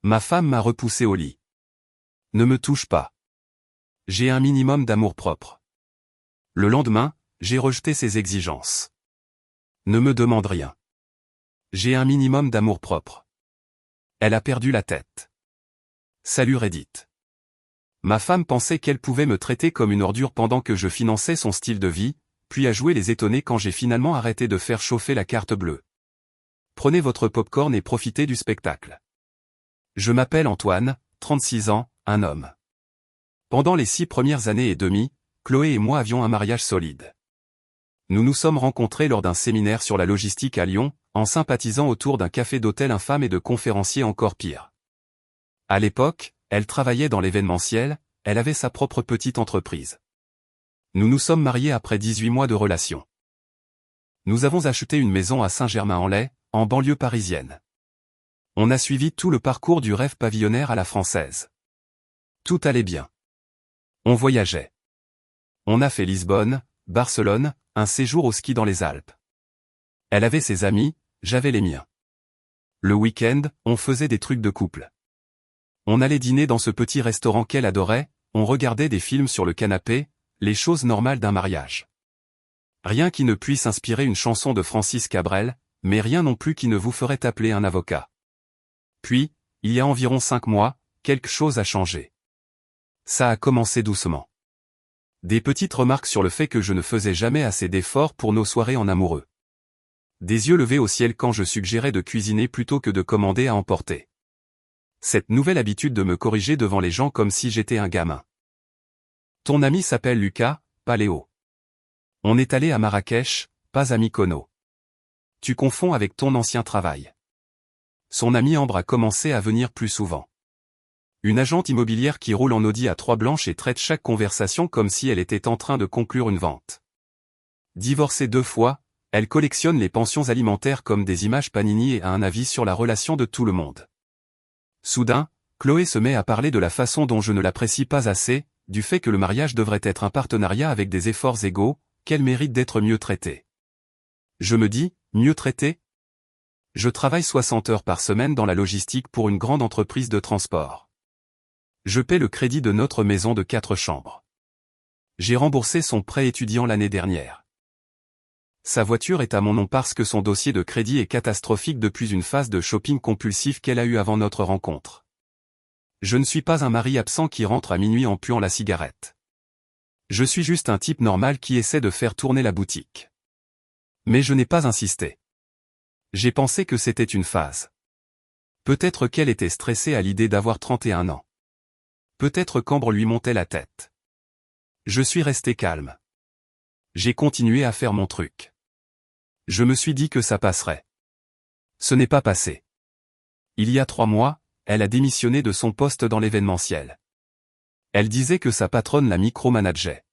Ma femme m'a repoussé au lit. Ne me touche pas. J'ai un minimum d'amour-propre. Le lendemain, j'ai rejeté ses exigences. Ne me demande rien. J'ai un minimum d'amour-propre. Elle a perdu la tête. Salut Reddit. Ma femme pensait qu'elle pouvait me traiter comme une ordure pendant que je finançais son style de vie, puis a joué les étonnés quand j'ai finalement arrêté de faire chauffer la carte bleue. Prenez votre popcorn et profitez du spectacle. Je m'appelle Antoine, 36 ans, un homme. Pendant les 6 premières années et demie, Chloé et moi avions un mariage solide. Nous nous sommes rencontrés lors d'un séminaire sur la logistique à Lyon, en sympathisant autour d'un café d'hôtel infâme et de conférenciers encore pires. À l'époque, elle travaillait dans l'événementiel, elle avait sa propre petite entreprise. Nous nous sommes mariés après 18 mois de relation. Nous avons acheté une maison à Saint-Germain-en-Laye, en banlieue parisienne. On a suivi tout le parcours du rêve pavillonnaire à la française. Tout allait bien. On voyageait. On a fait Lisbonne, Barcelone, un séjour au ski dans les Alpes. Elle avait ses amis, j'avais les miens. Le week-end, on faisait des trucs de couple. On allait dîner dans ce petit restaurant qu'elle adorait, on regardait des films sur le canapé, les choses normales d'un mariage. Rien qui ne puisse inspirer une chanson de Francis Cabrel, mais rien non plus qui ne vous ferait appeler un avocat. Puis, il y a environ 5 mois, quelque chose a changé. Ça a commencé doucement. Des petites remarques sur le fait que je ne faisais jamais assez d'efforts pour nos soirées en amoureux. Des yeux levés au ciel quand je suggérais de cuisiner plutôt que de commander à emporter. Cette nouvelle habitude de me corriger devant les gens comme si j'étais un gamin. Ton ami s'appelle Lucas, pas Léo. On est allé à Marrakech, pas à Mykonos. Tu confonds avec ton ancien travail. Son ami Ambre a commencé à venir plus souvent. Une agente immobilière qui roule en Audi à 3 blanches et traite chaque conversation comme si elle était en train de conclure une vente. Divorcée 2 fois, elle collectionne les pensions alimentaires comme des images Panini et a un avis sur la relation de tout le monde. Soudain, Chloé se met à parler de la façon dont je ne l'apprécie pas assez, du fait que le mariage devrait être un partenariat avec des efforts égaux, qu'elle mérite d'être mieux traitée. Je me dis, mieux traitée ? Je travaille 60 heures par semaine dans la logistique pour une grande entreprise de transport. Je paie le crédit de notre maison de 4 chambres. J'ai remboursé son prêt étudiant l'année dernière. Sa voiture est à mon nom parce que son dossier de crédit est catastrophique depuis une phase de shopping compulsif qu'elle a eue avant notre rencontre. Je ne suis pas un mari absent qui rentre à minuit en puant la cigarette. Je suis juste un type normal qui essaie de faire tourner la boutique. Mais je n'ai pas insisté. J'ai pensé que c'était une phase. Peut-être qu'elle était stressée à l'idée d'avoir 31 ans. Peut-être qu'Ambre lui montait la tête. Je suis resté calme. J'ai continué à faire mon truc. Je me suis dit que ça passerait. Ce n'est pas passé. Il y a 3 mois, elle a démissionné de son poste dans l'événementiel. Elle disait que sa patronne la micromanageait.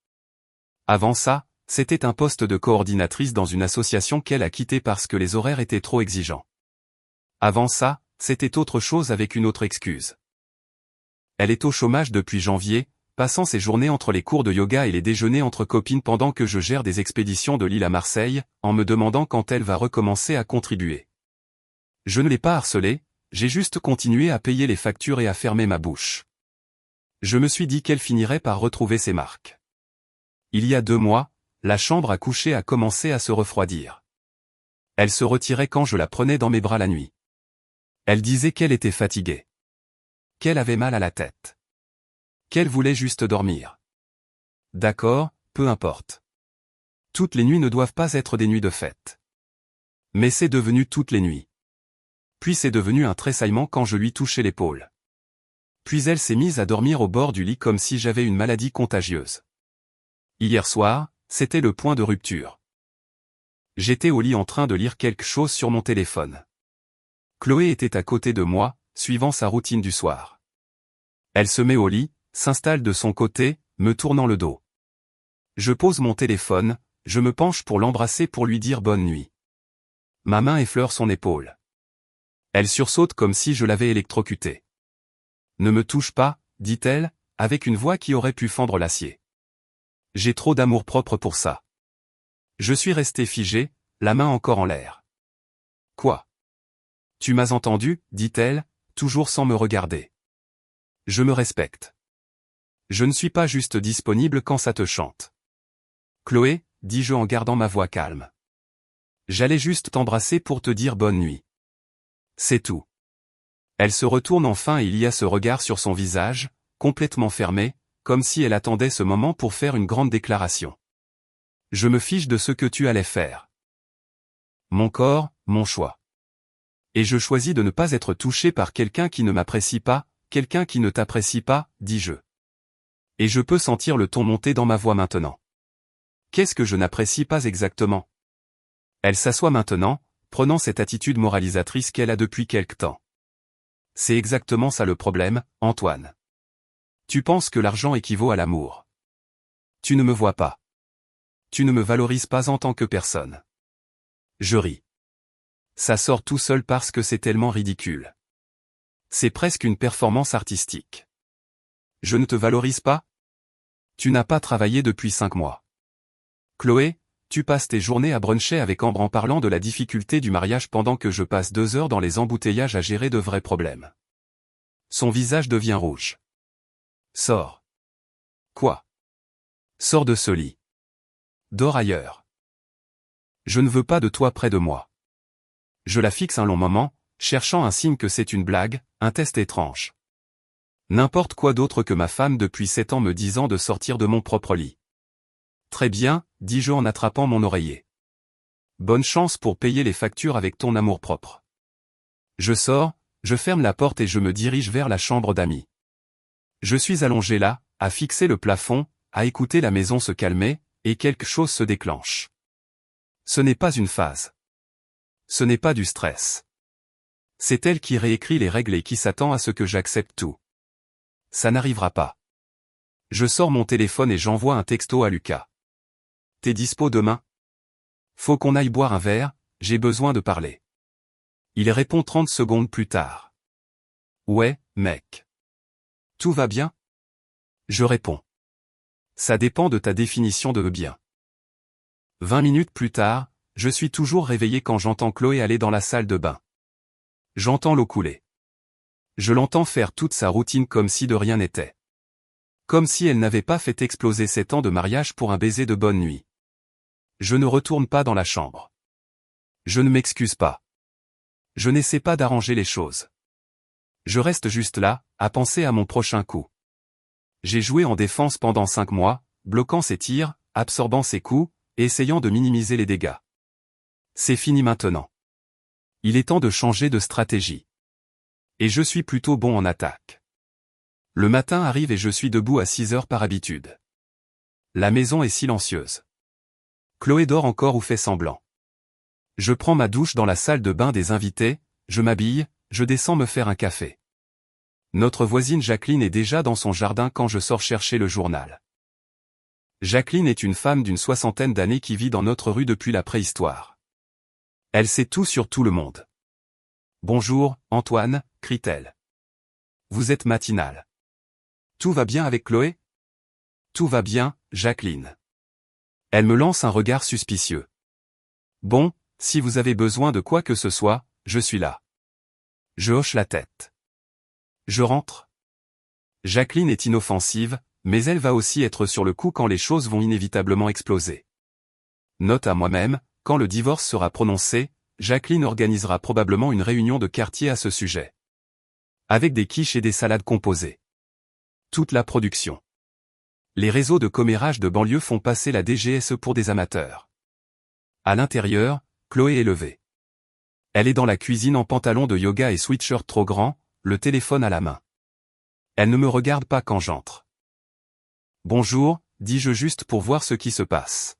Avant ça, c'était un poste de coordinatrice dans une association qu'elle a quittée parce que les horaires étaient trop exigeants. Avant ça, c'était autre chose avec une autre excuse. Elle est au chômage depuis janvier, passant ses journées entre les cours de yoga et les déjeuners entre copines pendant que je gère des expéditions de Lille à Marseille, en me demandant quand elle va recommencer à contribuer. Je ne l'ai pas harcelée, j'ai juste continué à payer les factures et à fermer ma bouche. Je me suis dit qu'elle finirait par retrouver ses marques. Il y a 2 mois, la chambre à coucher a commencé à se refroidir. Elle se retirait quand je la prenais dans mes bras la nuit. Elle disait qu'elle était fatiguée. Qu'elle avait mal à la tête. Qu'elle voulait juste dormir. D'accord, peu importe. Toutes les nuits ne doivent pas être des nuits de fête. Mais c'est devenu toutes les nuits. Puis c'est devenu un tressaillement quand je lui touchais l'épaule. Puis elle s'est mise à dormir au bord du lit comme si j'avais une maladie contagieuse. Hier soir, c'était le point de rupture. J'étais au lit en train de lire quelque chose sur mon téléphone. Chloé était à côté de moi, suivant sa routine du soir. Elle se met au lit, s'installe de son côté, me tournant le dos. Je pose mon téléphone, je me penche pour l'embrasser pour lui dire bonne nuit. Ma main effleure son épaule. Elle sursaute comme si je l'avais électrocutée. Ne me touche pas, dit-elle, avec une voix qui aurait pu fendre l'acier. J'ai trop d'amour-propre pour ça. Je suis resté figé, la main encore en l'air. Quoi ? Tu m'as entendu, dit-elle, toujours sans me regarder. Je me respecte. Je ne suis pas juste disponible quand ça te chante. Chloé, dis-je en gardant ma voix calme. J'allais juste t'embrasser pour te dire bonne nuit. C'est tout. Elle se retourne enfin et il y a ce regard sur son visage, complètement fermé, comme si elle attendait ce moment pour faire une grande déclaration. Je me fiche de ce que tu allais faire. Mon corps, mon choix. Et je choisis de ne pas être touché par quelqu'un qui ne m'apprécie pas, quelqu'un qui ne t'apprécie pas, dis-je. Et je peux sentir le ton monter dans ma voix maintenant. Qu'est-ce que je n'apprécie pas exactement? Elle s'assoit maintenant, prenant cette attitude moralisatrice qu'elle a depuis quelque temps. C'est exactement ça le problème, Antoine. Tu penses que l'argent équivaut à l'amour. Tu ne me vois pas. Tu ne me valorises pas en tant que personne. Je ris. Ça sort tout seul parce que c'est tellement ridicule. C'est presque une performance artistique. Je ne te valorise pas? Tu n'as pas travaillé depuis 5 mois. Chloé, tu passes tes journées à bruncher avec Ambre en parlant de la difficulté du mariage pendant que je passe 2 heures dans les embouteillages à gérer de vrais problèmes. Son visage devient rouge. Sors. Quoi? Sors de ce lit. Dors ailleurs. Je ne veux pas de toi près de moi. Je la fixe un long moment, cherchant un signe que c'est une blague, un test étrange. N'importe quoi d'autre que ma femme depuis 7 ans me disant de sortir de mon propre lit. Très bien, dis-je en attrapant mon oreiller. Bonne chance pour payer les factures avec ton amour-propre. Je sors, je ferme la porte et je me dirige vers la chambre d'amis. Je suis allongé là, à fixer le plafond, à écouter la maison se calmer, et quelque chose se déclenche. Ce n'est pas une phase. Ce n'est pas du stress. C'est elle qui réécrit les règles et qui s'attend à ce que j'accepte tout. Ça n'arrivera pas. Je sors mon téléphone et j'envoie un texto à Lucas. T'es dispo demain? Faut qu'on aille boire un verre, j'ai besoin de parler. Il répond 30 secondes plus tard. Ouais, mec. Tout va bien? Je réponds. Ça dépend de ta définition de bien. 20 minutes plus tard, je suis toujours réveillé quand j'entends Chloé aller dans la salle de bain. J'entends l'eau couler. Je l'entends faire toute sa routine comme si de rien n'était. Comme si elle n'avait pas fait exploser 7 ans de mariage pour un baiser de bonne nuit. Je ne retourne pas dans la chambre. Je ne m'excuse pas. Je n'essaie pas d'arranger les choses. Je reste juste là, à penser à mon prochain coup. J'ai joué en défense pendant 5 mois, bloquant ses tirs, absorbant ses coups, et essayant de minimiser les dégâts. C'est fini maintenant. Il est temps de changer de stratégie. Et je suis plutôt bon en attaque. Le matin arrive et je suis debout à 6 heures par habitude. La maison est silencieuse. Chloé dort encore ou fait semblant. Je prends ma douche dans la salle de bain des invités, je m'habille, je descends me faire un café. Notre voisine Jacqueline est déjà dans son jardin quand je sors chercher le journal. Jacqueline est une femme d'une 60aine d'années qui vit dans notre rue depuis la préhistoire. Elle sait tout sur tout le monde. Bonjour, Antoine, crie-t-elle. Vous êtes matinal. Tout va bien avec Chloé? Tout va bien, Jacqueline. Elle me lance un regard suspicieux. Bon, si vous avez besoin de quoi que ce soit, je suis là. Je hoche la tête. Je rentre. Jacqueline est inoffensive, mais elle va aussi être sur le coup quand les choses vont inévitablement exploser. Note à moi-même, quand le divorce sera prononcé, Jacqueline organisera probablement une réunion de quartier à ce sujet. Avec des quiches et des salades composées. Toute la production. Les réseaux de commérage de banlieue font passer la DGSE pour des amateurs. À l'intérieur, Chloé est levée. Elle est dans la cuisine en pantalon de yoga et sweatshirt trop grand, le téléphone à la main. Elle ne me regarde pas quand j'entre. Bonjour, dis-je juste pour voir ce qui se passe.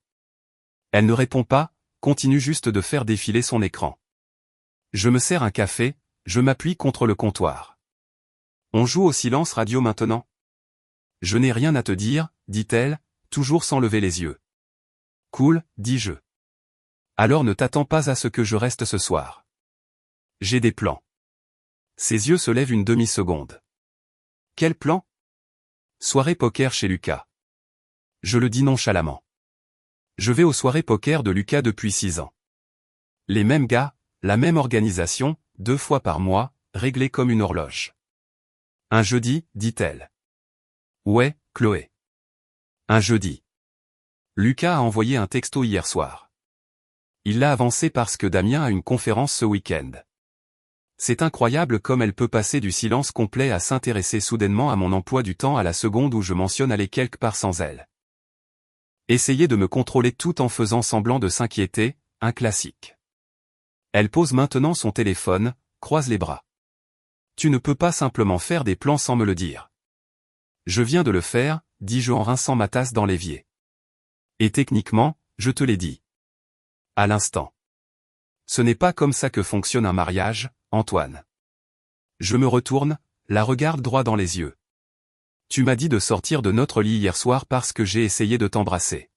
Elle ne répond pas, continue juste de faire défiler son écran. Je me sers un café, je m'appuie contre le comptoir. On joue au silence radio maintenant? Je n'ai rien à te dire, dit-elle, toujours sans lever les yeux. Cool, dis-je. Alors ne t'attends pas à ce que je reste ce soir. J'ai des plans. Ses yeux se lèvent une demi-seconde. Quel plan? Soirée poker chez Lucas. Je le dis nonchalamment. Je vais aux soirées poker de Lucas depuis 6 ans. Les mêmes gars, la même organisation, 2 fois par mois, réglée comme une horloge. Un jeudi, dit-elle. Ouais, Chloé. Un jeudi. Lucas a envoyé un texto hier soir. Il l'a avancé parce que Damien a une conférence ce week-end. C'est incroyable comme elle peut passer du silence complet à s'intéresser soudainement à mon emploi du temps à la seconde où je mentionne aller quelque part sans elle. Essayer de me contrôler tout en faisant semblant de s'inquiéter, un classique. Elle pose maintenant son téléphone, croise les bras. Tu ne peux pas simplement faire des plans sans me le dire. Je viens de le faire, dis-je en rinçant ma tasse dans l'évier. Et techniquement, je te l'ai dit. À l'instant. Ce n'est pas comme ça que fonctionne un mariage, Antoine. Je me retourne, la regarde droit dans les yeux. Tu m'as dit de sortir de notre lit hier soir parce que j'ai essayé de t'embrasser.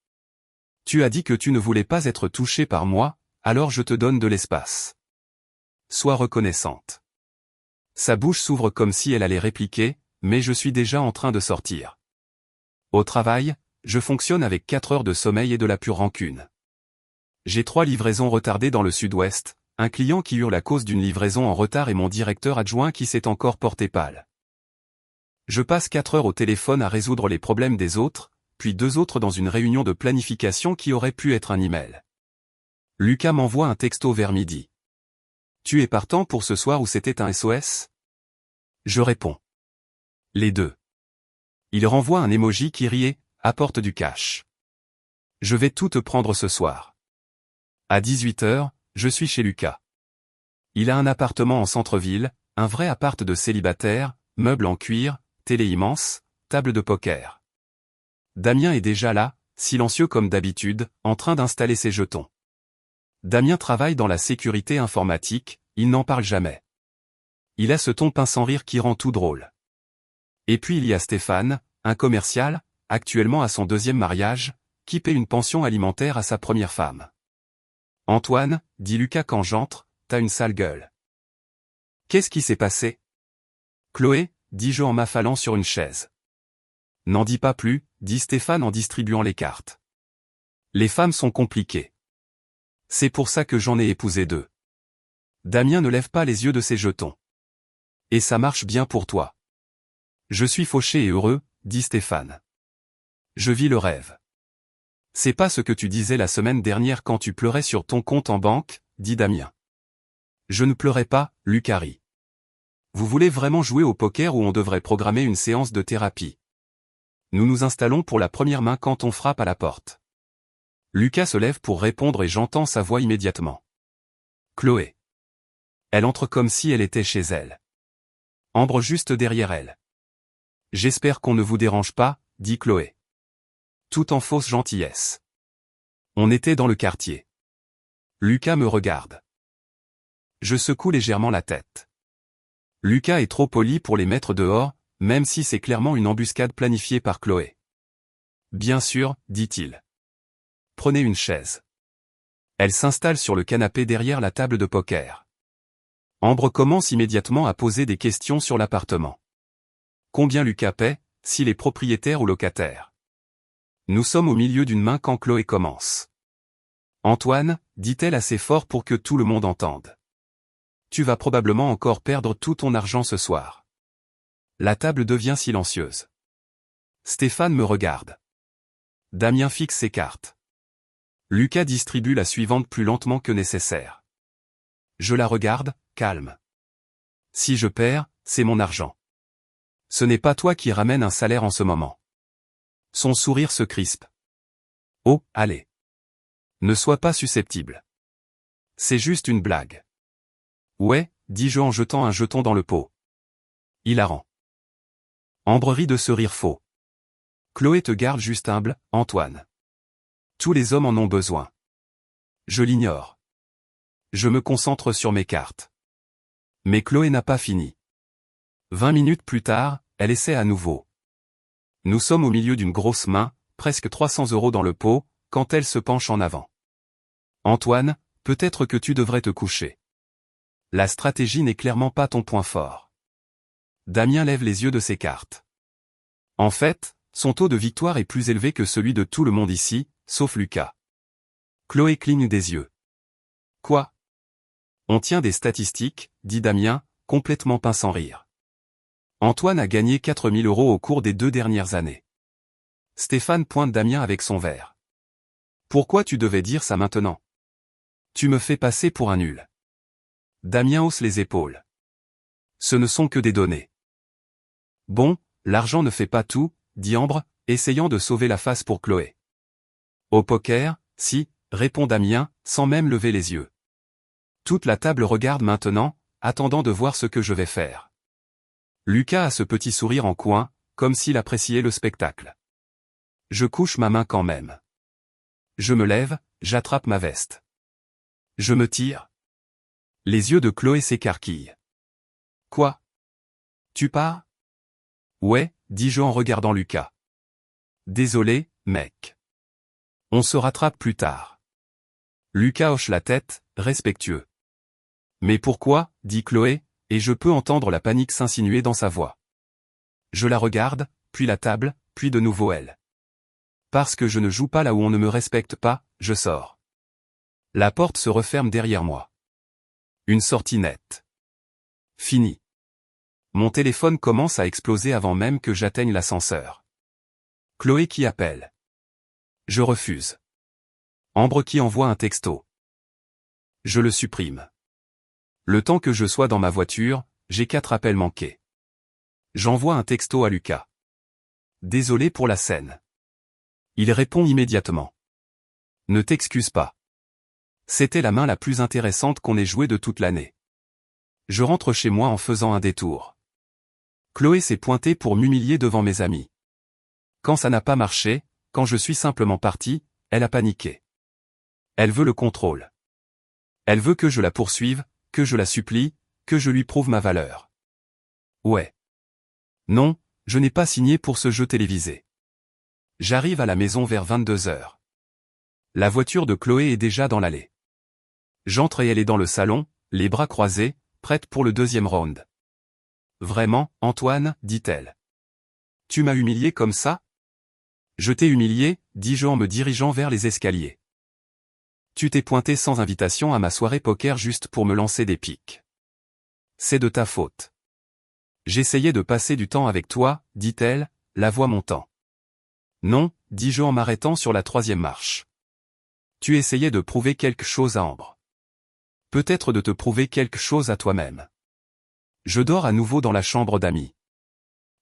Tu as dit que tu ne voulais pas être touché par moi, alors je te donne de l'espace. Sois reconnaissante. Sa bouche s'ouvre comme si elle allait répliquer, mais je suis déjà en train de sortir. Au travail, je fonctionne avec 4 heures de sommeil et de la pure rancune. J'ai 3 livraisons retardées dans le sud-ouest, un client qui hurle à cause d'une livraison en retard et mon directeur adjoint qui s'est encore porté pâle. Je passe 4 heures au téléphone à résoudre les problèmes des autres, puis 2 autres dans une réunion de planification qui aurait pu être un email. Lucas m'envoie un texto vers midi. Tu es partant pour ce soir ou c'était un SOS? Je réponds. Les deux. Il renvoie un emoji qui riait, apporte du cash. Je vais tout te prendre ce soir. À 18h, je suis chez Lucas. Il a un appartement en centre-ville, un vrai appart de célibataire, meubles en cuir, télé immense, table de poker. Damien est déjà là, silencieux comme d'habitude, en train d'installer ses jetons. Damien travaille dans la sécurité informatique, il n'en parle jamais. Il a ce ton pince sans rire qui rend tout drôle. Et puis il y a Stéphane, un commercial, actuellement à son 2e mariage, qui paie une pension alimentaire à sa première femme. Antoine, dit Lucas quand j'entre, t'as une sale gueule. Qu'est-ce qui s'est passé? Chloé, dis-je en m'affalant sur une chaise. N'en dis pas plus, dit Stéphane en distribuant les cartes. Les femmes sont compliquées. C'est pour ça que j'en ai épousé 2. Damien ne lève pas les yeux de ses jetons. Et ça marche bien pour toi. Je suis fauché et heureux, dit Stéphane. Je vis le rêve. C'est pas ce que tu disais la semaine dernière quand tu pleurais sur ton compte en banque, dit Damien. Je ne pleurais pas, Lucas rit. Vous voulez vraiment jouer au poker ou on devrait programmer une séance de thérapie? Nous nous installons pour la première main quand on frappe à la porte. Lucas se lève pour répondre et j'entends sa voix immédiatement. Chloé. Elle entre comme si elle était chez elle. Ambre juste derrière elle. J'espère qu'on ne vous dérange pas, dit Chloé. Tout en fausse gentillesse. On était dans le quartier. Lucas me regarde. Je secoue légèrement la tête. Lucas est trop poli pour les mettre dehors, même si c'est clairement une embuscade planifiée par Chloé. Bien sûr, dit-il. Prenez une chaise. Elle s'installe sur le canapé derrière la table de poker. Ambre commence immédiatement à poser des questions sur l'appartement. Combien Lucas paie, s'il est propriétaire ou locataire? Nous sommes au milieu d'une main quand Chloé commence. Antoine, dit-elle assez fort pour que tout le monde entende. Tu vas probablement encore perdre tout ton argent ce soir. La table devient silencieuse. Stéphane me regarde. Damien fixe ses cartes. Lucas distribue la suivante plus lentement que nécessaire. Je la regarde, calme. Si je perds, c'est mon argent. Ce n'est pas toi qui ramène un salaire en ce moment. Son sourire se crispe. Oh, allez. Ne sois pas susceptible. C'est juste une blague. Ouais, dis-je en jetant un jeton dans le pot. Hilarant. Ambre rit de ce rire faux. Chloé te garde juste humble, Antoine. Tous les hommes en ont besoin. Je l'ignore. Je me concentre sur mes cartes. Mais Chloé n'a pas fini. 20 minutes plus tard, elle essaie à nouveau. Nous sommes au milieu d'une grosse main, presque 300 € dans le pot, quand elle se penche en avant. Antoine, peut-être que tu devrais te coucher. La stratégie n'est clairement pas ton point fort. Damien lève les yeux de ses cartes. En fait, son taux de victoire est plus élevé que celui de tout le monde ici, sauf Lucas. Chloé cligne des yeux. Quoi? On tient des statistiques, dit Damien, complètement pince sans rire. Antoine a gagné 4000 € au cours des 2 dernières années. Stéphane pointe Damien avec son verre. Pourquoi tu devais dire ça maintenant? Tu me fais passer pour un nul. Damien hausse les épaules. Ce ne sont que des données. Bon, l'argent ne fait pas tout, dit Ambre, essayant de sauver la face pour Chloé. Au poker, si, répond Damien, sans même lever les yeux. Toute la table regarde maintenant, attendant de voir ce que je vais faire. Lucas a ce petit sourire en coin, comme s'il appréciait le spectacle. Je couche ma main quand même. Je me lève, j'attrape ma veste. Je me tire. Les yeux de Chloé s'écarquillent. Quoi? Tu pars? Ouais, dis-je en regardant Lucas. Désolé, mec. On se rattrape plus tard. Lucas hoche la tête, respectueux. Mais pourquoi, dit Chloé, et je peux entendre la panique s'insinuer dans sa voix. Je la regarde, puis la table, puis de nouveau elle. Parce que je ne joue pas là où on ne me respecte pas, je sors. La porte se referme derrière moi. Une sortie nette. Fini. Mon téléphone commence à exploser avant même que j'atteigne l'ascenseur. Chloé qui appelle. Je refuse. Ambre qui envoie un texto. Je le supprime. Le temps que je sois dans ma voiture, j'ai 4 appels manqués. J'envoie un texto à Lucas. Désolé pour la scène. Il répond immédiatement. Ne t'excuse pas. C'était la main la plus intéressante qu'on ait jouée de toute l'année. Je rentre chez moi en faisant un détour. Chloé s'est pointée pour m'humilier devant mes amis. Quand ça n'a pas marché, quand je suis simplement parti, elle a paniqué. Elle veut le contrôle. Elle veut que je la poursuive, que je la supplie, que je lui prouve ma valeur. Ouais. Non, je n'ai pas signé pour ce jeu télévisé. J'arrive à la maison vers 22h. La voiture de Chloé est déjà dans l'allée. J'entre et elle est dans le salon, les bras croisés, prête pour le 2e round. Vraiment, Antoine, dit-elle. Tu m'as humilié comme ça? Je t'ai humilié, dis-je en me dirigeant vers les escaliers. Tu t'es pointé sans invitation à ma soirée poker juste pour me lancer des piques. C'est de ta faute. J'essayais de passer du temps avec toi, dit-elle, la voix montant. Non, dis-je en m'arrêtant sur la 3e marche. Tu essayais de prouver quelque chose à Ambre. Peut-être de te prouver quelque chose à toi-même. Je dors à nouveau dans la chambre d'amis.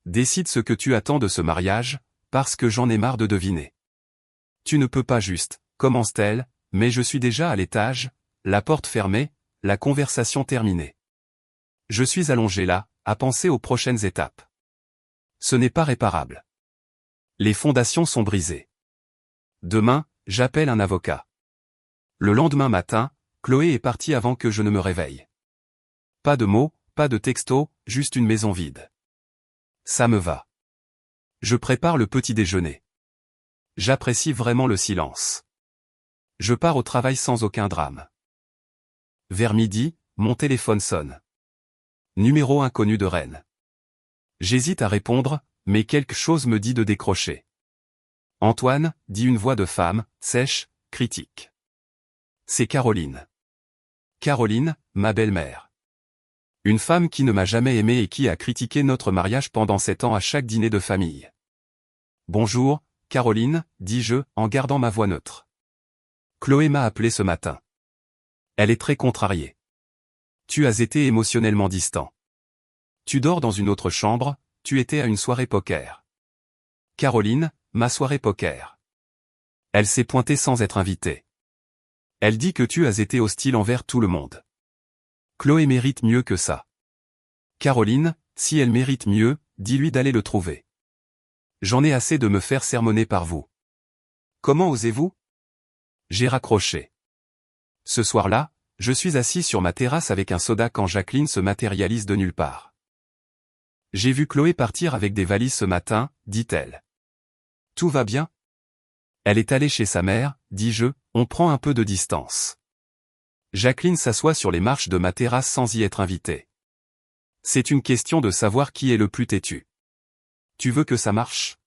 Décide ce que tu attends de ce mariage, parce que j'en ai marre de deviner. Tu ne peux pas juste, commence-t-elle, mais je suis déjà à l'étage, la porte fermée, la conversation terminée. Je suis allongé là, à penser aux prochaines étapes. Ce n'est pas réparable. Les fondations sont brisées. Demain, j'appelle un avocat. Le lendemain matin, Chloé est partie avant que je ne me réveille. Pas de mots, pas de texto, juste une maison vide. Ça me va. Je prépare le petit déjeuner. J'apprécie vraiment le silence. Je pars au travail sans aucun drame. Vers midi, mon téléphone sonne. Numéro inconnu de Rennes. J'hésite à répondre, mais quelque chose me dit de décrocher. Antoine, dit une voix de femme, sèche, critique. C'est Caroline. Caroline, ma belle-mère. Une femme qui ne m'a jamais aimé et qui a critiqué notre mariage pendant 7 ans à chaque dîner de famille. Bonjour, Caroline, dis-je, en gardant ma voix neutre. Chloé m'a appelé ce matin. Elle est très contrariée. Tu as été émotionnellement distant. Tu dors dans une autre chambre, tu étais à une soirée poker. Caroline, ma soirée poker. Elle s'est pointée sans être invitée. Elle dit que tu as été hostile envers tout le monde. Chloé mérite mieux que ça. Caroline, si elle mérite mieux, dis-lui d'aller le trouver. J'en ai assez de me faire sermonner par vous. Comment osez-vous? J'ai raccroché. Ce soir-là, je suis assis sur ma terrasse avec un soda quand Jacqueline se matérialise de nulle part. J'ai vu Chloé partir avec des valises ce matin, dit-elle. Tout va bien? Elle est allée chez sa mère, dis-je, on prend un peu de distance. Jacqueline s'assoit sur les marches de ma terrasse sans y être invitée. C'est une question de savoir qui est le plus têtu. Tu veux que ça marche?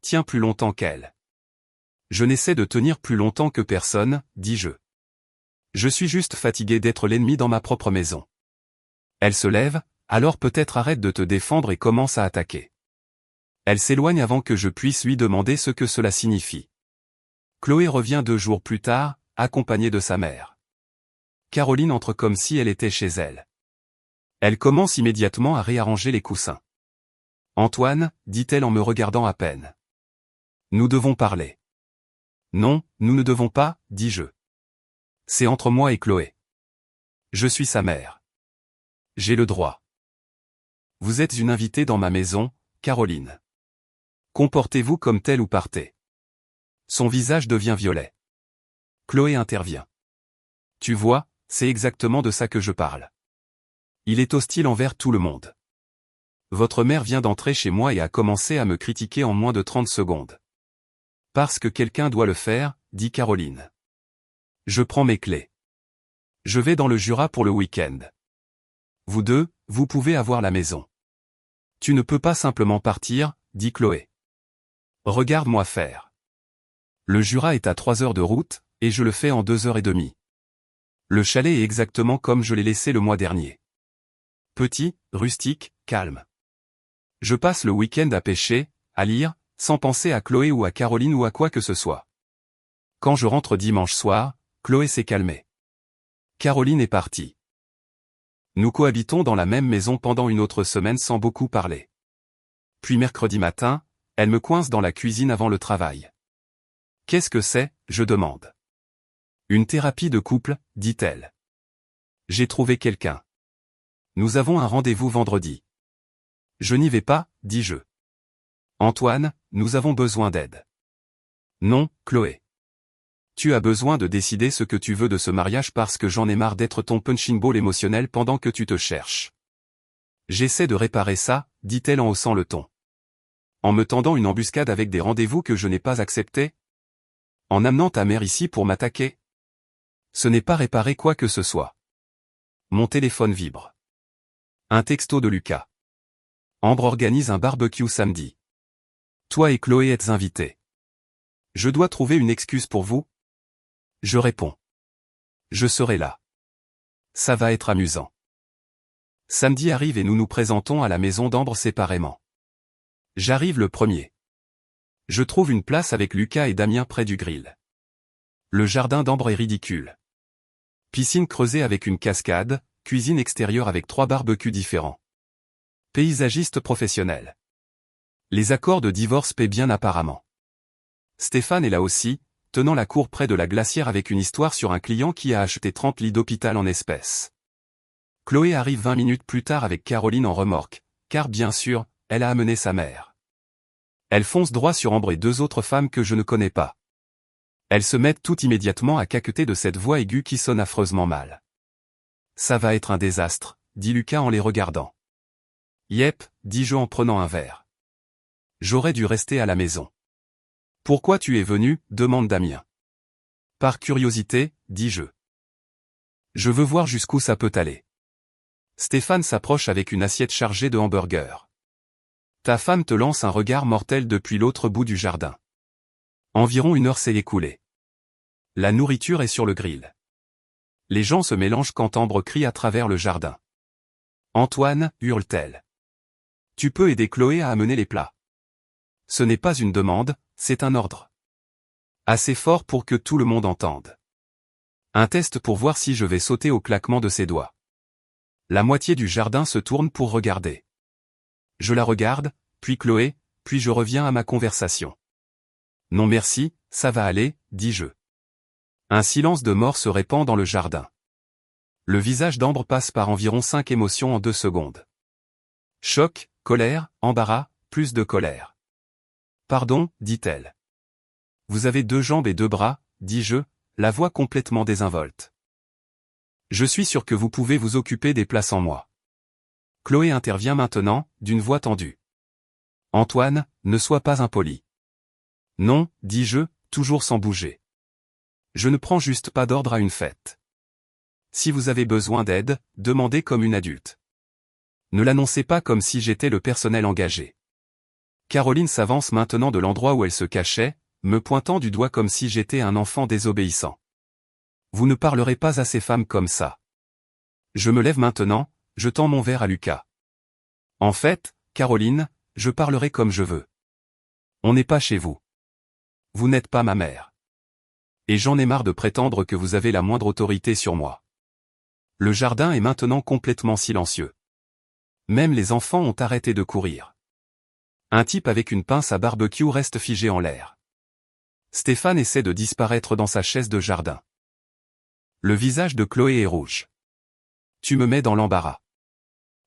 Tiens plus longtemps qu'elle. Je n'essaie de tenir plus longtemps que personne, dis-je. Je suis juste fatigué d'être l'ennemi dans ma propre maison. Elle se lève, alors peut-être arrête de te défendre et commence à attaquer. Elle s'éloigne avant que je puisse lui demander ce que cela signifie. Chloé revient 2 jours plus tard, accompagnée de sa mère. Caroline entre comme si elle était chez elle. Elle commence immédiatement à réarranger les coussins. Antoine, dit-elle en me regardant à peine. Nous devons parler. Non, nous ne devons pas, dis-je. C'est entre moi et Chloé. Je suis sa mère. J'ai le droit. Vous êtes une invitée dans ma maison, Caroline. Comportez-vous comme telle ou partez. Son visage devient violet. Chloé intervient. Tu vois, c'est exactement de ça que je parle. Il est hostile envers tout le monde. Votre mère vient d'entrer chez moi et a commencé à me critiquer en moins de 30 secondes. Parce que quelqu'un doit le faire, dit Caroline. Je prends mes clés. Je vais dans le Jura pour le week-end. Vous deux, vous pouvez avoir la maison. Tu ne peux pas simplement partir, dit Chloé. Regarde-moi faire. Le Jura est à 3 heures de route, et je le fais en 2h30. Le chalet est exactement comme je l'ai laissé le mois dernier. Petit, rustique, calme. Je passe le week-end à pêcher, à lire, sans penser à Chloé ou à Caroline ou à quoi que ce soit. Quand je rentre dimanche soir, Chloé s'est calmée. Caroline est partie. Nous cohabitons dans la même maison pendant une autre semaine sans beaucoup parler. Puis mercredi matin, elle me coince dans la cuisine avant le travail. Qu'est-ce que c'est, je demande. Une thérapie de couple, dit-elle. J'ai trouvé quelqu'un. Nous avons un rendez-vous vendredi. Je n'y vais pas, dis-je. Antoine, nous avons besoin d'aide. Non, Chloé. Tu as besoin de décider ce que tu veux de ce mariage parce que j'en ai marre d'être ton punching ball émotionnel pendant que tu te cherches. J'essaie de réparer ça, dit-elle en haussant le ton. En me tendant une embuscade avec des rendez-vous que je n'ai pas acceptés? En amenant ta mère ici pour m'attaquer? Ce n'est pas réparer quoi que ce soit. Mon téléphone vibre. Un texto de Lucas. Ambre organise un barbecue samedi. Toi et Chloé êtes invités. Je dois trouver une excuse pour vous? Je réponds. Je serai là. Ça va être amusant. Samedi arrive et nous nous présentons à la maison d'Ambre séparément. J'arrive le premier. Je trouve une place avec Lucas et Damien près du grill. Le jardin d'Ambre est ridicule. Piscine creusée avec une cascade, cuisine extérieure avec 3 barbecues différents. Paysagiste professionnel. Les accords de divorce paient bien apparemment. Stéphane est là aussi, tenant la cour près de la glacière avec une histoire sur un client qui a acheté 30 lits d'hôpital en espèces. Chloé arrive 20 minutes plus tard avec Caroline en remorque, car bien sûr, elle a amené sa mère. Elle fonce droit sur Ambre et 2 autres femmes que je ne connais pas. Elles se mettent toutes immédiatement à caqueter de cette voix aiguë qui sonne affreusement mal. Ça va être un désastre, dit Lucas en les regardant. Yep, dis-je en prenant un verre. J'aurais dû rester à la maison. Pourquoi tu es venu, demande Damien. Par curiosité, dis-je. Je veux voir jusqu'où ça peut aller. Stéphane s'approche avec une assiette chargée de hamburgers. Ta femme te lance un regard mortel depuis l'autre bout du jardin. Environ 1 heure s'est écoulée. La nourriture est sur le grill. Les gens se mélangent quand Ambre crie à travers le jardin. Antoine, hurle-t-elle. Tu peux aider Chloé à amener les plats. Ce n'est pas une demande, c'est un ordre. Assez fort pour que tout le monde entende. Un test pour voir si je vais sauter au claquement de ses doigts. La moitié du jardin se tourne pour regarder. Je la regarde, puis Chloé, puis je reviens à ma conversation. Non merci, ça va aller, dis-je. Un silence de mort se répand dans le jardin. Le visage d'Ambre passe par environ 5 émotions en 2 secondes. Choc, colère, embarras, plus de colère. Pardon, dit-elle. Vous avez 2 jambes et 2 bras, dis-je, la voix complètement désinvolte. Je suis sûr que vous pouvez vous occuper des places en moi. Chloé intervient maintenant, d'une voix tendue. Antoine, ne sois pas impoli. Non, dis-je, toujours sans bouger. Je ne prends juste pas d'ordre à une fête. Si vous avez besoin d'aide, demandez comme une adulte. Ne l'annoncez pas comme si j'étais le personnel engagé. Caroline s'avance maintenant de l'endroit où elle se cachait, me pointant du doigt comme si j'étais un enfant désobéissant. Vous ne parlerez pas à ces femmes comme ça. Je me lève maintenant, je tends mon verre à Lucas. En fait, Caroline, je parlerai comme je veux. On n'est pas chez vous. Vous n'êtes pas ma mère. Et j'en ai marre de prétendre que vous avez la moindre autorité sur moi. Le jardin est maintenant complètement silencieux. Même les enfants ont arrêté de courir. Un type avec une pince à barbecue reste figé en l'air. Stéphane essaie de disparaître dans sa chaise de jardin. Le visage de Chloé est rouge. Tu me mets dans l'embarras.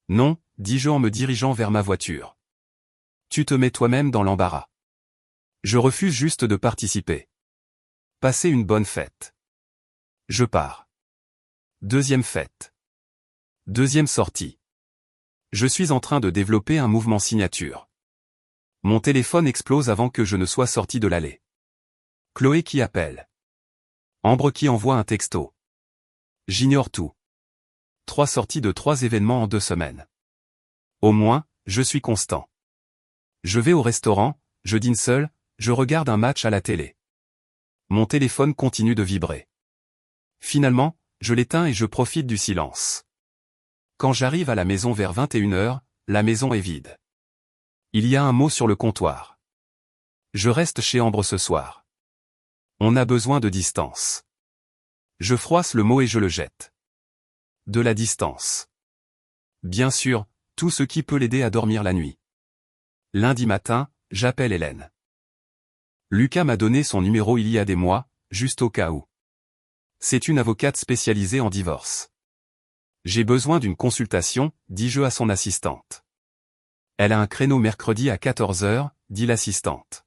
Non, dis-je en me dirigeant vers ma voiture. Tu te mets toi-même dans l'embarras. Je refuse juste de participer. Passez une bonne fête. Je pars. Deuxième fête. Deuxième sortie. Je suis en train de développer un mouvement signature. Mon téléphone explose avant que je ne sois sorti de l'allée. Chloé qui appelle. Ambre qui envoie un texto. J'ignore tout. 3 sorties de 3 événements en 2 semaines. Au moins, je suis constant. Je vais au restaurant, je dîne seul, je regarde un match à la télé. Mon téléphone continue de vibrer. Finalement, je l'éteins et je profite du silence. Quand j'arrive à la maison vers 21h, la maison est vide. Il y a un mot sur le comptoir. Je reste chez Ambre ce soir. On a besoin de distance. Je froisse le mot et je le jette. De la distance. Bien sûr, tout ce qui peut l'aider à dormir la nuit. Lundi matin, j'appelle Hélène. Lucas m'a donné son numéro il y a des mois, juste au cas où. C'est une avocate spécialisée en divorce. J'ai besoin d'une consultation, dis-je à son assistante. Elle a un créneau mercredi à 14h, dit l'assistante.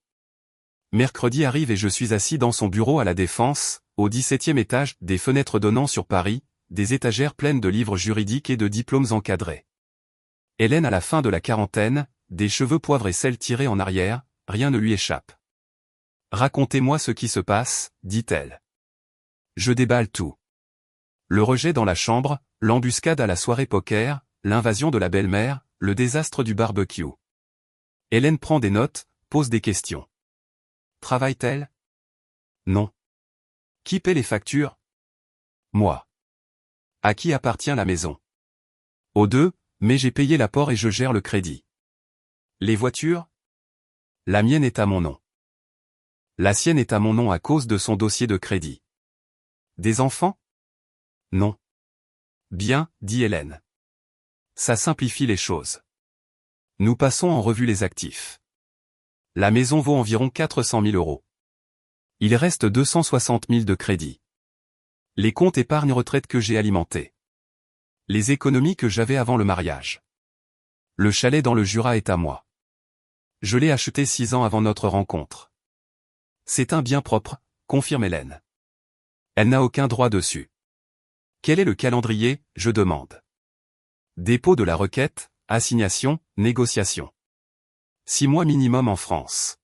Mercredi arrive et je suis assis dans son bureau à La Défense, au 17e étage, des fenêtres donnant sur Paris, des étagères pleines de livres juridiques et de diplômes encadrés. Hélène à la fin de la quarantaine, des cheveux poivre et sel tirés en arrière, rien ne lui échappe. Racontez-moi ce qui se passe, dit-elle. Je déballe tout. Le rejet dans la chambre, l'embuscade à la soirée poker, l'invasion de la belle-mère, le désastre du barbecue. Hélène prend des notes, pose des questions. Travaille-t-elle? Non. Qui paie les factures? Moi. À qui appartient la maison? Aux deux, mais j'ai payé l'apport et je gère le crédit. Les voitures? La mienne est à mon nom. La sienne est à mon nom à cause de son dossier de crédit. Des enfants? Non. Bien, dit Hélène. Ça simplifie les choses. Nous passons en revue les actifs. La maison vaut environ 400 000 €. Il reste 260 000 de crédit. Les comptes épargne-retraite que j'ai alimentés. Les économies que j'avais avant le mariage. Le chalet dans le Jura est à moi. Je l'ai acheté 6 ans avant notre rencontre. C'est un bien propre, confirme Hélène. Elle n'a aucun droit dessus. Quel est le calendrier, je demande. Dépôt de la requête, assignation, négociation. 6 mois minimum en France.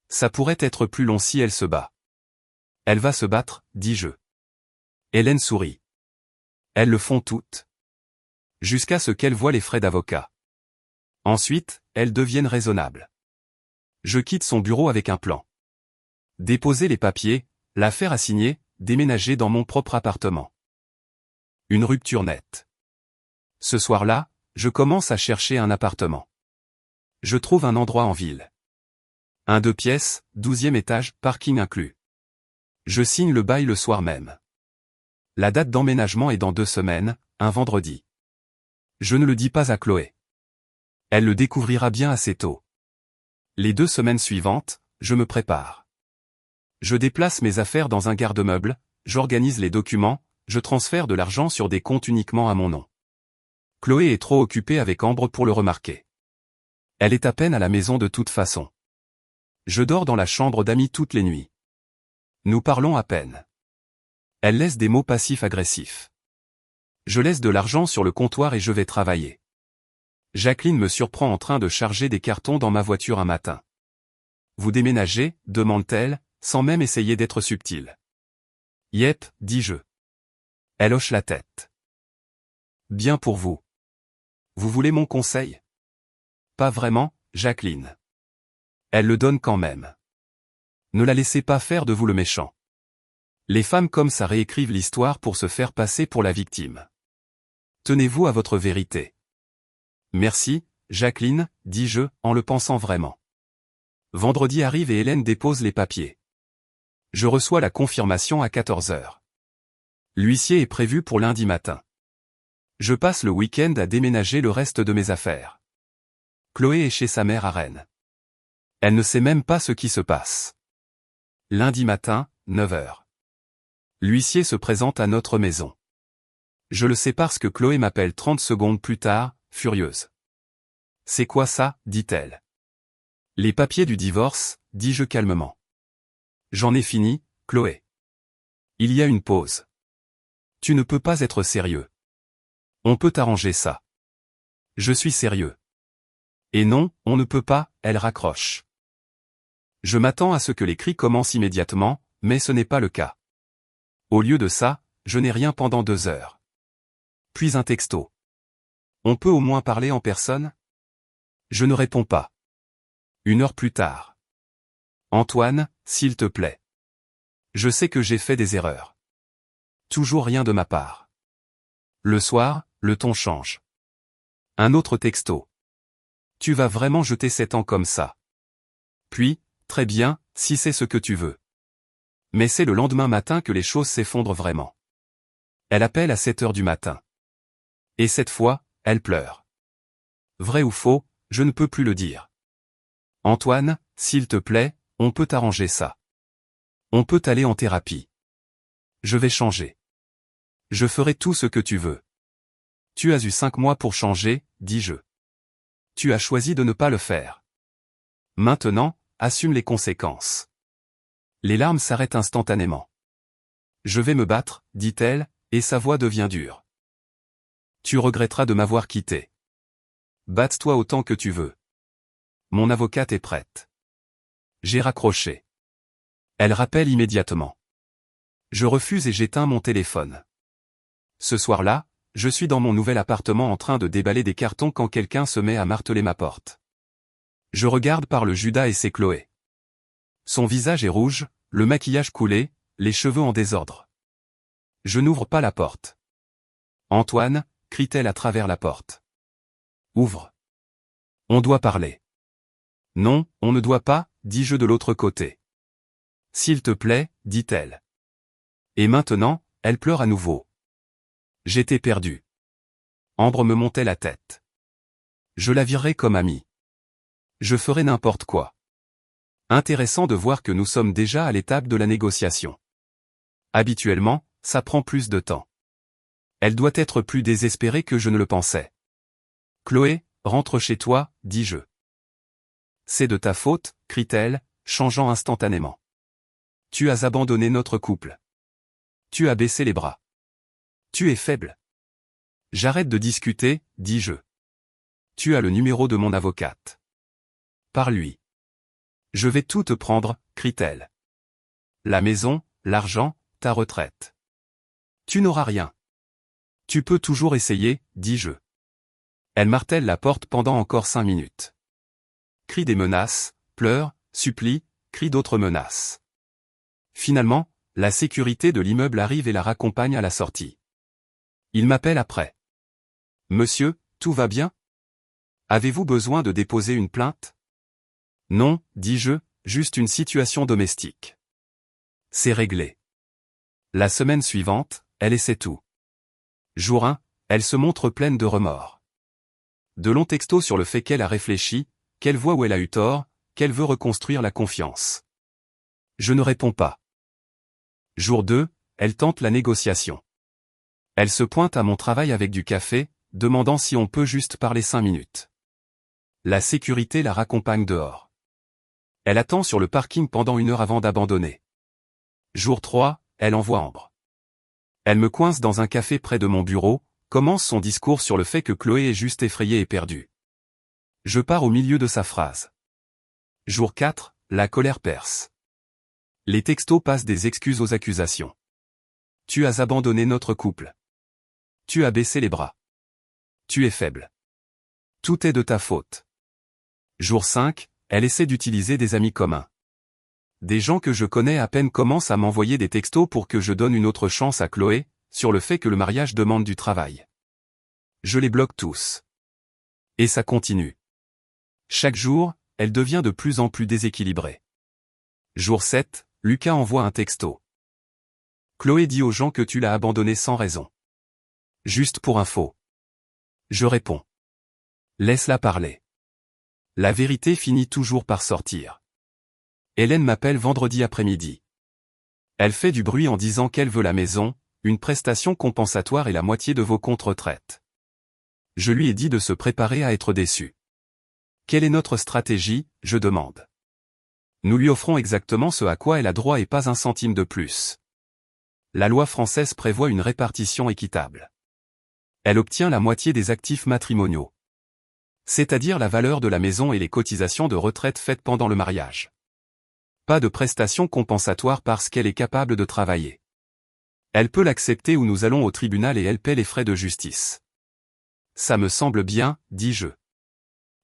Ça pourrait être plus long si elle se bat. Elle va se battre, dis-je. Hélène sourit. Elles le font toutes. Jusqu'à ce qu'elles voient les frais d'avocat. Ensuite, elles deviennent raisonnables. Je quitte son bureau avec un plan. Déposer les papiers, l'affaire à signer, déménager dans mon propre appartement. Une rupture nette. Ce soir-là, je commence à chercher un appartement. Je trouve un endroit en ville. Un 2 pièces, 12e étage, parking inclus. Je signe le bail le soir même. La date d'emménagement est dans 2 semaines, un vendredi. Je ne le dis pas à Chloé. Elle le découvrira bien assez tôt. Les 2 semaines suivantes, je me prépare. Je déplace mes affaires dans un garde-meuble, j'organise les documents, je transfère de l'argent sur des comptes uniquement à mon nom. Chloé est trop occupée avec Ambre pour le remarquer. Elle est à peine à la maison de toute façon. Je dors dans la chambre d'amis toutes les nuits. Nous parlons à peine. Elle laisse des mots passifs-agressifs. Je laisse de l'argent sur le comptoir et je vais travailler. Jacqueline me surprend en train de charger des cartons dans ma voiture un matin. Vous déménagez, demande-t-elle, sans même essayer d'être subtile. Yep, dis-je. Elle hoche la tête. Bien pour vous. Vous voulez mon conseil? Pas vraiment, Jacqueline. Elle le donne quand même. Ne la laissez pas faire de vous le méchant. Les femmes comme ça réécrivent l'histoire pour se faire passer pour la victime. Tenez-vous à votre vérité. Merci, Jacqueline, dis-je, en le pensant vraiment. Vendredi arrive et Hélène dépose les papiers. Je reçois la confirmation à 14 heures. L'huissier est prévu pour lundi matin. Je passe le week-end à déménager le reste de mes affaires. Chloé est chez sa mère à Rennes. Elle ne sait même pas ce qui se passe. Lundi matin, 9 heures. L'huissier se présente à notre maison. Je le sais parce que Chloé m'appelle 30 secondes plus tard, furieuse. « C'est quoi ça ?» dit-elle. « Les papiers du divorce », dis-je calmement. « J'en ai fini, Chloé. » Il y a une pause. « Tu ne peux pas être sérieux. On peut arranger ça. » Je suis sérieux. « Et non, on ne peut pas », elle raccroche. Je m'attends à ce que les cris commencent immédiatement, mais ce n'est pas le cas. Au lieu de ça, je n'ai rien pendant 2 heures. Puis un texto. « On peut au moins parler en personne ?» Je ne réponds pas. 1 heure plus tard. « Antoine, s'il te plaît. Je sais que j'ai fait des erreurs. » Toujours rien de ma part. Le soir, le ton change. Un autre texto. « Tu vas vraiment jeter 7 ans comme ça. » Puis, « Très bien, si c'est ce que tu veux. » Mais c'est le lendemain matin que les choses s'effondrent vraiment. Elle appelle à 7 heures du matin. Et cette fois, elle pleure. Vrai ou faux, je ne peux plus le dire. « Antoine, s'il te plaît, on peut arranger ça. On peut aller en thérapie. Je vais changer. Je ferai tout ce que tu veux. Tu as eu 5 mois pour changer, dis-je. Tu as choisi de ne pas le faire. Maintenant, assume les conséquences. » Les larmes s'arrêtent instantanément. « Je vais me battre, dit-elle, et sa voix devient dure. Tu regretteras de m'avoir quitté. Batte-toi autant que tu veux. Mon avocate est prête. » J'ai raccroché. Elle rappelle immédiatement. Je refuse et j'éteins mon téléphone. Ce soir-là, je suis dans mon nouvel appartement en train de déballer des cartons quand quelqu'un se met à marteler ma porte. Je regarde par le Judas et c'est Chloé. Son visage est rouge, le maquillage coulé, les cheveux en désordre. Je n'ouvre pas la porte. « Antoine » crie-t-elle à travers la porte. « Ouvre. On doit parler. »« Non, on ne doit pas, dis-je de l'autre côté. »« S'il te plaît, dit-elle. » Et maintenant, elle pleure à nouveau. J'étais perdu. Ambre me montait la tête. Je la virerai comme amie. Je ferai n'importe quoi. Intéressant de voir que nous sommes déjà à l'étape de la négociation. Habituellement, ça prend plus de temps. Elle doit être plus désespérée que je ne le pensais. « Chloé, rentre chez toi, dis-je. »« C'est de ta faute, crie-t-elle, changeant instantanément. Tu as abandonné notre couple. Tu as baissé les bras. Tu es faible. J'arrête de discuter, dis-je. Tu as le numéro de mon avocate. Par lui. Je vais tout te prendre, crie-t-elle. La maison, l'argent, ta retraite. Tu n'auras rien. Tu peux toujours essayer, dis-je. Elle martèle la porte pendant encore 5 minutes. Crie des menaces, pleure, supplie, crie d'autres menaces. Finalement, la sécurité de l'immeuble arrive et la raccompagne à la sortie. Il m'appelle après. « Monsieur, tout va bien? Avez-vous besoin de déposer une plainte? » « Non, dis-je, juste une situation domestique. » C'est réglé. La semaine suivante, elle essaie tout. Jour 1, elle se montre pleine de remords. De longs textos sur le fait qu'elle a réfléchi, qu'elle voit où elle a eu tort, qu'elle veut reconstruire la confiance. Je ne réponds pas. Jour 2, elle tente la négociation. Elle se pointe à mon travail avec du café, demandant si on peut juste parler 5 minutes. La sécurité la raccompagne dehors. Elle attend sur le parking pendant 1 heure avant d'abandonner. Jour 3, elle envoie Ambre. Elle me coince dans un café près de mon bureau, commence son discours sur le fait que Chloé est juste effrayée et perdue. Je pars au milieu de sa phrase. Jour 4, la colère perce. Les textos passent des excuses aux accusations. Tu as abandonné notre couple. Tu as baissé les bras. Tu es faible. Tout est de ta faute. Jour 5, elle essaie d'utiliser des amis communs. Des gens que je connais à peine commencent à m'envoyer des textos pour que je donne une autre chance à Chloé, sur le fait que le mariage demande du travail. Je les bloque tous. Et ça continue. Chaque jour, elle devient de plus en plus déséquilibrée. Jour 7, Lucas envoie un texto. Chloé dit aux gens que tu l'as abandonnée sans raison. Juste pour info. Je réponds. Laisse-la parler. La vérité finit toujours par sortir. Hélène m'appelle vendredi après-midi. Elle fait du bruit en disant qu'elle veut la maison, une prestation compensatoire et la moitié de vos comptes retraite. Je lui ai dit de se préparer à être déçue. Quelle est notre stratégie, je demande. Nous lui offrons exactement ce à quoi elle a droit et pas un centime de plus. La loi française prévoit une répartition équitable. Elle obtient la moitié des actifs matrimoniaux. C'est-à-dire la valeur de la maison et les cotisations de retraite faites pendant le mariage. Pas de prestation compensatoire parce qu'elle est capable de travailler. Elle peut l'accepter ou nous allons au tribunal et elle paie les frais de justice. Ça me semble bien, dis-je.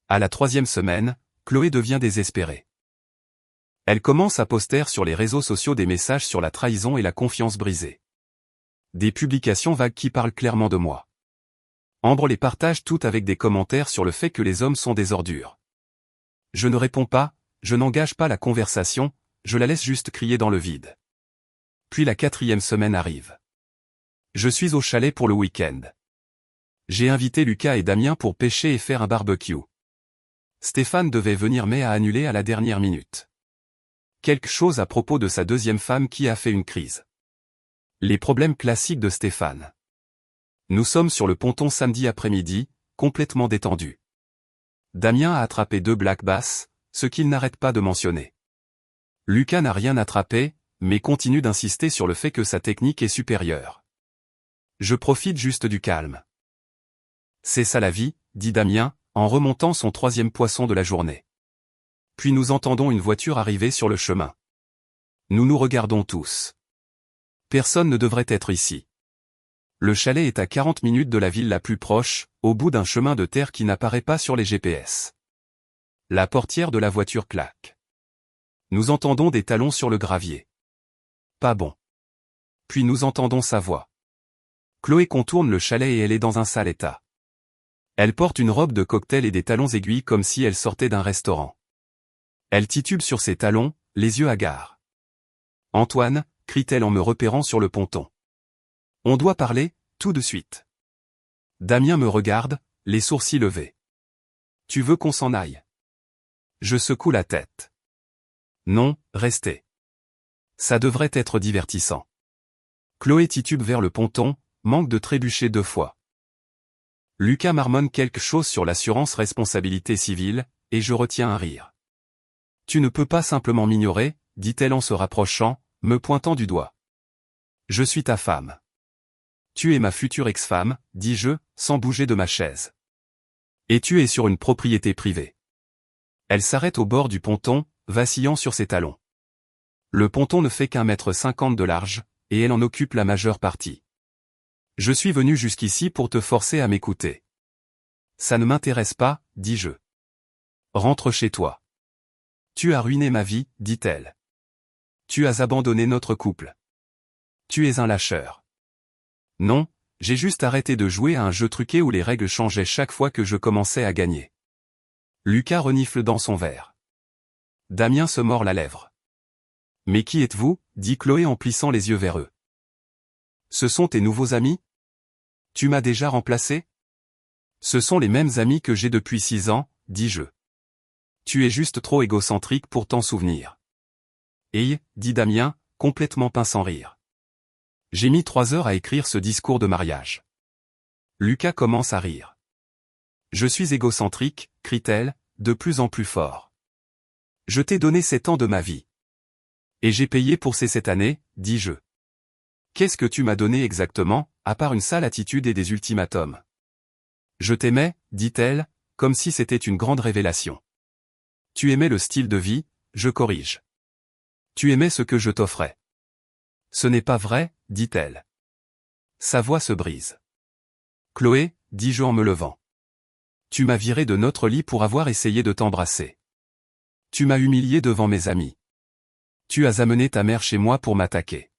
À la 3e semaine, Chloé devient désespérée. Elle commence à poster sur les réseaux sociaux des messages sur la trahison et la confiance brisée. Des publications vagues qui parlent clairement de moi. Ambre les partage toutes avec des commentaires sur le fait que les hommes sont des ordures. Je ne réponds pas, je n'engage pas la conversation, je la laisse juste crier dans le vide. Puis la 4e semaine arrive. Je suis au chalet pour le week-end. J'ai invité Lucas et Damien pour pêcher et faire un barbecue. Stéphane devait venir mais a annulé à la dernière minute. Quelque chose à propos de sa 2e femme qui a fait une crise. Les problèmes classiques de Stéphane. Nous sommes sur le ponton samedi après-midi, complètement détendu. Damien a attrapé 2 black bass, ce qu'il n'arrête pas de mentionner. Lucas n'a rien attrapé, mais continue d'insister sur le fait que sa technique est supérieure. Je profite juste du calme. C'est ça la vie, dit Damien, en remontant son 3e poisson de la journée. Puis nous entendons une voiture arriver sur le chemin. Nous nous regardons tous. Personne ne devrait être ici. Le chalet est à 40 minutes de la ville la plus proche, au bout d'un chemin de terre qui n'apparaît pas sur les GPS. La portière de la voiture claque. Nous entendons des talons sur le gravier. Pas bon. Puis nous entendons sa voix. Chloé contourne le chalet et elle est dans un sale état. Elle porte une robe de cocktail et des talons aiguilles comme si elle sortait d'un restaurant. Elle titube sur ses talons, les yeux hagards. « Antoine » crie-t-elle en me repérant sur le ponton. « On doit parler, tout de suite. » Damien me regarde, les sourcils levés. « Tu veux qu'on s'en aille ?» Je secoue la tête. « Non, restez. Ça devrait être divertissant. » Chloé titube vers le ponton, manque de trébucher 2 fois. Lucas marmonne quelque chose sur l'assurance responsabilité civile, et je retiens un rire. « Tu ne peux pas simplement m'ignorer, dit-elle en se rapprochant, me pointant du doigt. Je suis ta femme. Tu es ma future ex-femme, dis-je, sans bouger de ma chaise. Et tu es sur une propriété privée. Elle s'arrête au bord du ponton, vacillant sur ses talons. Le ponton ne fait qu'1,50 m de large, et elle en occupe la majeure partie. Je suis venu jusqu'ici pour te forcer à m'écouter. Ça ne m'intéresse pas, dis-je. Rentre chez toi. Tu as ruiné ma vie, dit-elle. Tu as abandonné notre couple. Tu es un lâcheur. Non, j'ai juste arrêté de jouer à un jeu truqué où les règles changeaient chaque fois que je commençais à gagner. Lucas renifle dans son verre. Damien se mord la lèvre. Mais qui êtes-vous, dit Chloé en plissant les yeux vers eux. Ce sont tes nouveaux amis? Tu m'as déjà remplacé? Ce sont les mêmes amis que j'ai depuis 6 ans, dis-je. Tu es juste trop égocentrique pour t'en souvenir. Et, dit Damien, complètement pince sans rire. J'ai mis 3 heures à écrire ce discours de mariage. Lucas commence à rire. Je suis égocentrique, crie-t-elle, de plus en plus fort. Je t'ai donné 7 ans de ma vie. Et j'ai payé pour ces 7 années, dis-je. Qu'est-ce que tu m'as donné exactement, à part une sale attitude et des ultimatums? Je t'aimais, dit-elle, comme si c'était une grande révélation. Tu aimais le style de vie, je corrige. Tu aimais ce que je t'offrais. Ce n'est pas vrai, dit-elle. Sa voix se brise. Chloé, dis-je en me levant. Tu m'as viré de notre lit pour avoir essayé de t'embrasser. Tu m'as humilié devant mes amis. Tu as amené ta mère chez moi pour m'attaquer.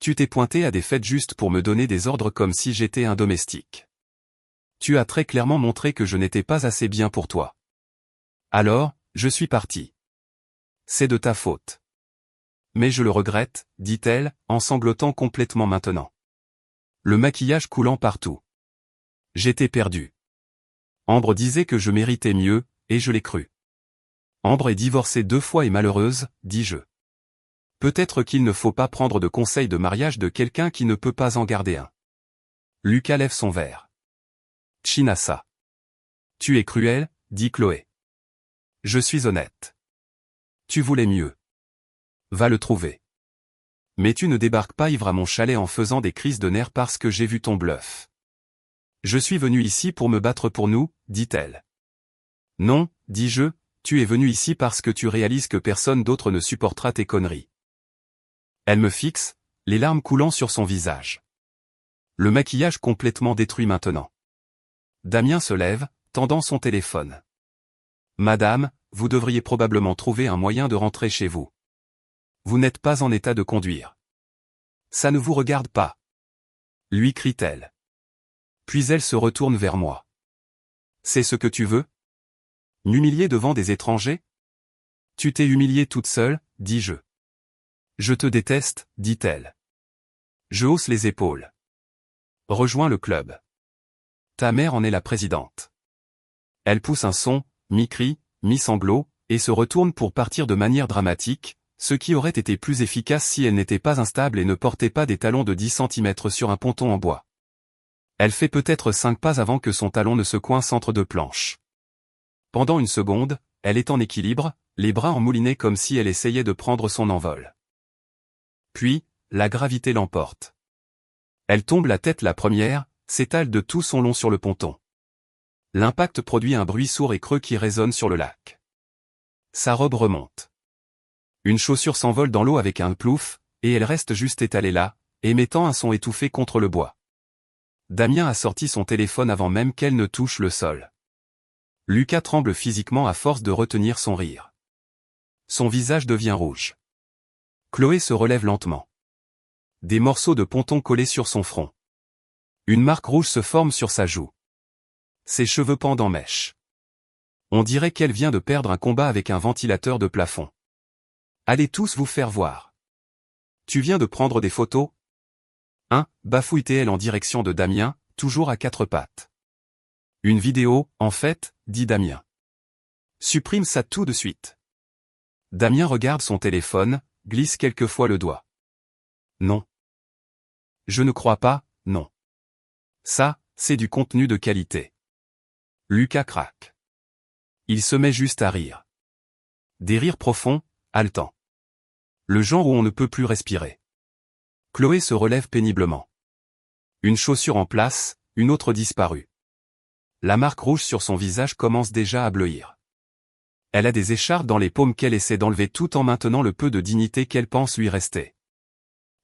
Tu t'es pointé à des fêtes juste pour me donner des ordres comme si j'étais un domestique. Tu as très clairement montré que je n'étais pas assez bien pour toi. Alors, je suis parti. C'est de ta faute. Mais je le regrette, dit-elle, en sanglotant complètement maintenant. Le maquillage coulant partout. J'étais perdu. Ambre disait que je méritais mieux, et je l'ai cru. Ambre est divorcée 2 fois et malheureuse, dis-je. Peut-être qu'il ne faut pas prendre de conseils de mariage de quelqu'un qui ne peut pas en garder un. Lucas lève son verre. Chinasa. Tu es cruel, dit Chloé. Je suis honnête. Tu voulais mieux. Va le trouver. Mais tu ne débarques pas ivre à mon chalet en faisant des crises de nerfs parce que j'ai vu ton bluff. Je suis venu ici pour me battre pour nous, dit-elle. Non, dis-je, tu es venu ici parce que tu réalises que personne d'autre ne supportera tes conneries. Elle me fixe, les larmes coulant sur son visage. Le maquillage complètement détruit maintenant. Damien se lève, tendant son téléphone. Madame, vous devriez probablement trouver un moyen de rentrer chez vous. Vous n'êtes pas en état de conduire. Ça ne vous regarde pas. Lui crie-t-elle. Puis elle se retourne vers moi. C'est ce que tu veux? M'humilier devant des étrangers? Tu t'es humiliée toute seule, dis-je. Je te déteste, dit-elle. Je hausse les épaules. Rejoins le club. Ta mère en est la présidente. Elle pousse un son, mi-cri, mi-sanglot, et se retourne pour partir de manière dramatique, ce qui aurait été plus efficace si elle n'était pas instable et ne portait pas des talons de 10 cm sur un ponton en bois. Elle fait peut-être 5 pas avant que son talon ne se coince entre 2 planches. Pendant une seconde, elle est en équilibre, les bras enmoulinés comme si elle essayait de prendre son envol. Puis, la gravité l'emporte. Elle tombe la tête la première, s'étale de tout son long sur le ponton. L'impact produit un bruit sourd et creux qui résonne sur le lac. Sa robe remonte. Une chaussure s'envole dans l'eau avec un plouf, et elle reste juste étalée là, émettant un son étouffé contre le bois. Damien a sorti son téléphone avant même qu'elle ne touche le sol. Lucas tremble physiquement à force de retenir son rire. Son visage devient rouge. Chloé se relève lentement. Des morceaux de ponton collés sur son front. Une marque rouge se forme sur sa joue. Ses cheveux pendent en mèche. On dirait qu'elle vient de perdre un combat avec un ventilateur de plafond. Allez tous vous faire voir. Tu viens de prendre des photos? Bafouille-t-elle en direction de Damien, toujours à 4 pattes. Une vidéo, en fait, dit Damien. Supprime ça tout de suite. Damien regarde son téléphone, glisse quelquefois le doigt. Non. Je ne crois pas, non. Ça, c'est du contenu de qualité. Lucas craque. Il se met juste à rire. Des rires profonds, haletants. Le genre où on ne peut plus respirer. Chloé se relève péniblement. Une chaussure en place, une autre disparue. La marque rouge sur son visage commence déjà à bleuir. Elle a des écharpes dans les paumes qu'elle essaie d'enlever tout en maintenant le peu de dignité qu'elle pense lui rester.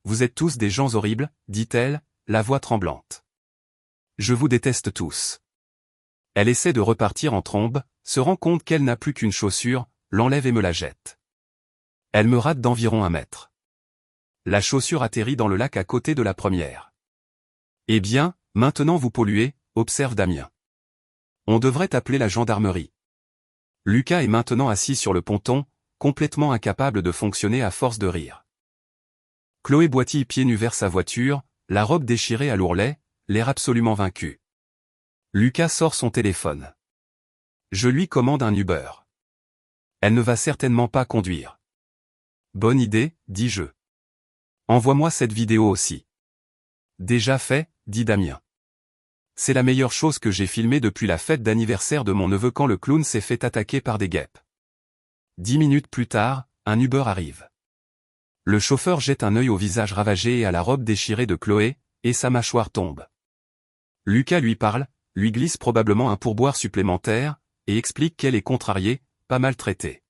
Vous êtes tous des gens horribles, dit-elle, la voix tremblante. Je vous déteste tous. Elle essaie de repartir en trombe, se rend compte qu'elle n'a plus qu'une chaussure, l'enlève et me la jette. Elle me rate d'environ 1 mètre. La chaussure atterrit dans le lac à côté de la première. Eh bien, maintenant vous polluez, observe Damien. On devrait appeler la gendarmerie. Lucas est maintenant assis sur le ponton, complètement incapable de fonctionner à force de rire. Chloé boitille pieds nus vers sa voiture, la robe déchirée à l'ourlet, l'air absolument vaincu. Lucas sort son téléphone. Je lui commande un Uber. Elle ne va certainement pas conduire. Bonne idée, dis-je. Envoie-moi cette vidéo aussi. Déjà fait, dit Damien. C'est la meilleure chose que j'ai filmée depuis la fête d'anniversaire de mon neveu quand le clown s'est fait attaquer par des guêpes. 10 minutes plus tard, un Uber arrive. Le chauffeur jette un œil au visage ravagé et à la robe déchirée de Chloé, et sa mâchoire tombe. Lucas lui parle, lui glisse probablement un pourboire supplémentaire, et explique qu'elle est contrariée, pas maltraitée.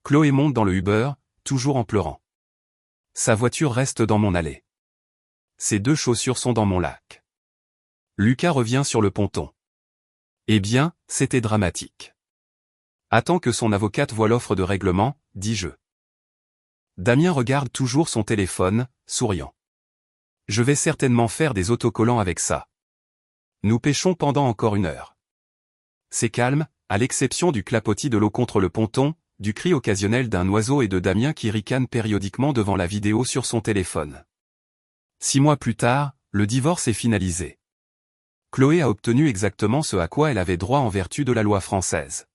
Chloé monte dans le Uber, toujours en pleurant. Sa voiture reste dans mon allée. Ses 2 chaussures sont dans mon lac. Lucas revient sur le ponton. Eh bien, c'était dramatique. Attends que son avocate voie l'offre de règlement, dis-je. Damien regarde toujours son téléphone, souriant. Je vais certainement faire des autocollants avec ça. Nous pêchons pendant encore 1 heure. C'est calme, à l'exception du clapotis de l'eau contre le ponton, du cri occasionnel d'un oiseau et de Damien qui ricane périodiquement devant la vidéo sur son téléphone. 6 mois plus tard, le divorce est finalisé. Chloé a obtenu exactement ce à quoi elle avait droit en vertu de la loi française.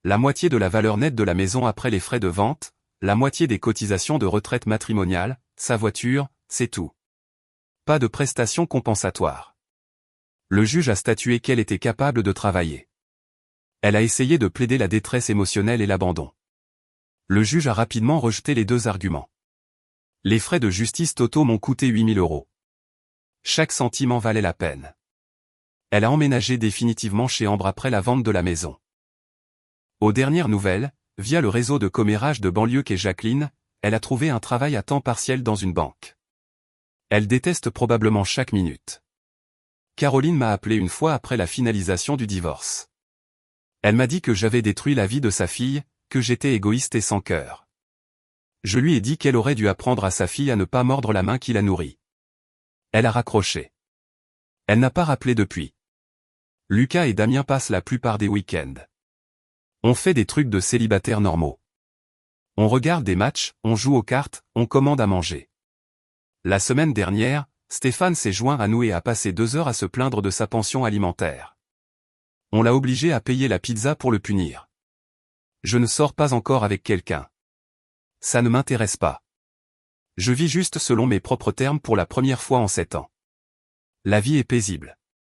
La moitié de la valeur nette de la maison après les frais de vente, la moitié des cotisations de retraite matrimoniale, sa voiture, c'est tout. Pas de prestations compensatoires. Le juge a statué qu'elle était capable de travailler. Elle a essayé de plaider la détresse émotionnelle et l'abandon. Le juge a rapidement rejeté les 2 arguments. Les frais de justice totaux m'ont coûté 8 000 €. Chaque centime en valait la peine. Elle a emménagé définitivement chez Ambre après la vente de la maison. Aux dernières nouvelles, via le réseau de commérage de banlieue qu'est Jacqueline, elle a trouvé un travail à temps partiel dans une banque. Elle déteste probablement chaque minute. Caroline m'a appelé une fois après la finalisation du divorce. Elle m'a dit que j'avais détruit la vie de sa fille, que j'étais égoïste et sans cœur. Je lui ai dit qu'elle aurait dû apprendre à sa fille à ne pas mordre la main qui la nourrit. Elle a raccroché. Elle n'a pas rappelé depuis. Lucas et Damien passent la plupart des week-ends. On fait des trucs de célibataires normaux. On regarde des matchs, on joue aux cartes, on commande à manger. La semaine dernière, Stéphane s'est joint à nous et a passé 2 heures à se plaindre de sa pension alimentaire. On l'a obligé à payer la pizza pour le punir. Je ne sors pas encore avec quelqu'un. Ça ne m'intéresse pas. Je vis juste selon mes propres termes pour la première fois en 7 ans. La vie est paisible.